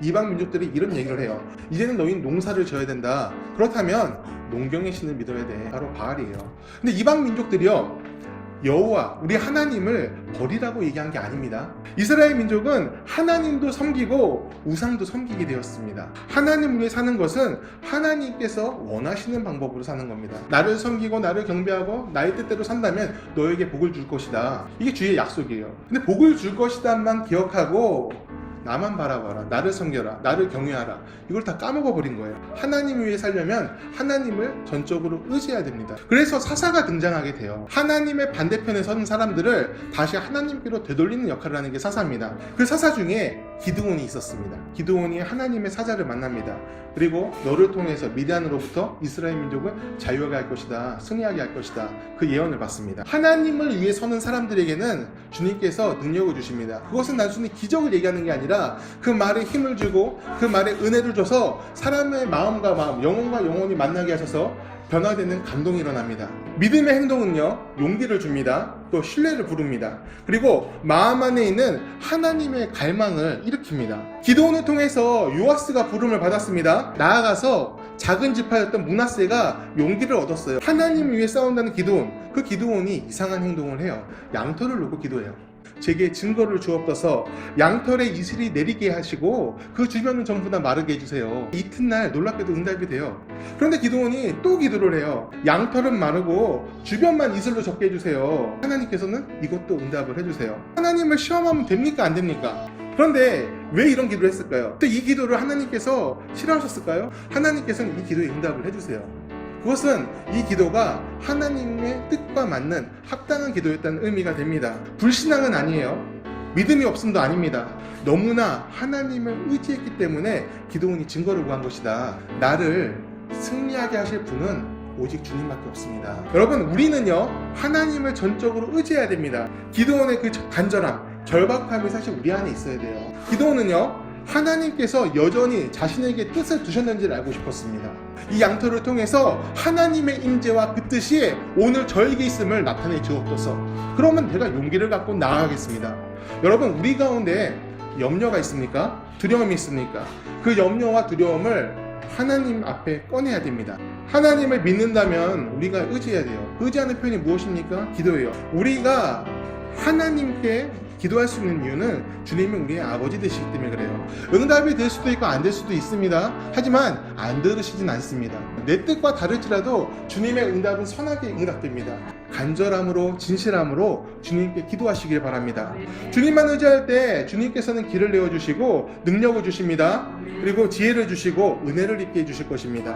이방 민족들이 이런 얘기를 해요. 이제는 너희는 농사를 지어야 된다. 그렇다면 농경의 신을 믿어야 돼. 바로 바알이에요. 근데 이방 민족들이요, 여호와 우리 하나님을 버리라고 얘기한 게 아닙니다. 이스라엘 민족은 하나님도 섬기고 우상도 섬기게 되었습니다. 하나님을 위해 사는 것은 하나님께서 원하시는 방법으로 사는 겁니다. 나를 섬기고 나를 경배하고 나의 뜻대로 산다면 너에게 복을 줄 것이다. 이게 주의 약속이에요. 근데 복을 줄 것이다만 기억하고 나만 바라봐라, 나를 섬겨라, 나를 경외하라, 이걸 다 까먹어버린 거예요. 하나님을 위해 살려면 하나님을 전적으로 의지해야 됩니다. 그래서 사사가 등장하게 돼요. 하나님의 반대편에 서는 사람들을 다시 하나님께로 되돌리는 역할을 하는 게 사사입니다. 그 사사 중에 기드온이 있었습니다. 기드온이 하나님의 사자를 만납니다. 그리고 너를 통해서 미디안으로부터 이스라엘 민족은 자유하게 할 것이다, 승리하게 할 것이다, 그 예언을 받습니다. 하나님을 위해 서는 사람들에게는 주님께서 능력을 주십니다. 그것은 단순히 기적을 얘기하는 게 아니라 그 말에 힘을 주고 그 말에 은혜를 줘서 사람의 마음과 마음, 영혼과 영혼이 만나게 하셔서 변화되는 감동이 일어납니다. 믿음의 행동은요, 용기를 줍니다. 또 신뢰를 부릅니다. 그리고 마음 안에 있는 하나님의 갈망을 일으킵니다. 기도원을 통해서 요아스가 부름을 받았습니다. 나아가서 작은 지파였던 므낫세가 용기를 얻었어요. 하나님을 위해 싸운다는 기도원, 그 기도원이 이상한 행동을 해요. 양털을 놓고 기도해요. 제게 증거를 주옵소서. 양털에 이슬이 내리게 하시고 그 주변은 전부 다 마르게 해주세요. 이튿날 놀랍게도 응답이 돼요. 그런데 기도원이 또 기도를 해요. 양털은 마르고 주변만 이슬로 적게 해주세요. 하나님께서는 이것도 응답을 해주세요. 하나님을 시험하면 됩니까, 안 됩니까? 그런데 왜 이런 기도를 했을까요? 또 이 기도를 하나님께서 싫어하셨을까요? 하나님께서는 이 기도에 응답을 해주세요. 그것은 이 기도가 하나님의 뜻과 맞는 합당한 기도였다는 의미가 됩니다. 불신앙은 아니에요. 믿음이 없음도 아닙니다. 너무나 하나님을 의지했기 때문에 기도원이 증거를 구한 것이다. 나를 승리하게 하실 분은 오직 주님밖에 없습니다. 여러분, 우리는요, 하나님을 전적으로 의지해야 됩니다. 기도원의 그 간절함, 절박함이 사실 우리 안에 있어야 돼요. 기도원은요, 하나님께서 여전히 자신에게 뜻을 두셨는지를 알고 싶었습니다. 이 양털을 통해서 하나님의 임재와 그 뜻이 오늘 저에게 있음을 나타내 주옵소서. 그러면 내가 용기를 갖고 나아가겠습니다. 여러분, 우리 가운데 염려가 있습니까? 두려움이 있습니까? 그 염려와 두려움을 하나님 앞에 꺼내야 됩니다. 하나님을 믿는다면 우리가 의지해야 돼요. 의지하는 표현이 무엇입니까? 기도예요. 우리가 하나님께 기도할 수 있는 이유는 주님이 우리의 아버지 되시기 때문에 그래요. 응답이 될 수도 있고 안 될 수도 있습니다. 하지만 안 들으시진 않습니다. 내 뜻과 다를지라도 주님의 응답은 선하게 응답됩니다. 간절함으로 진실함으로 주님께 기도하시길 바랍니다. 주님만 의지할 때 주님께서는 길을 내어주시고 능력을 주십니다. 그리고 지혜를 주시고 은혜를 입게 해주실 것입니다.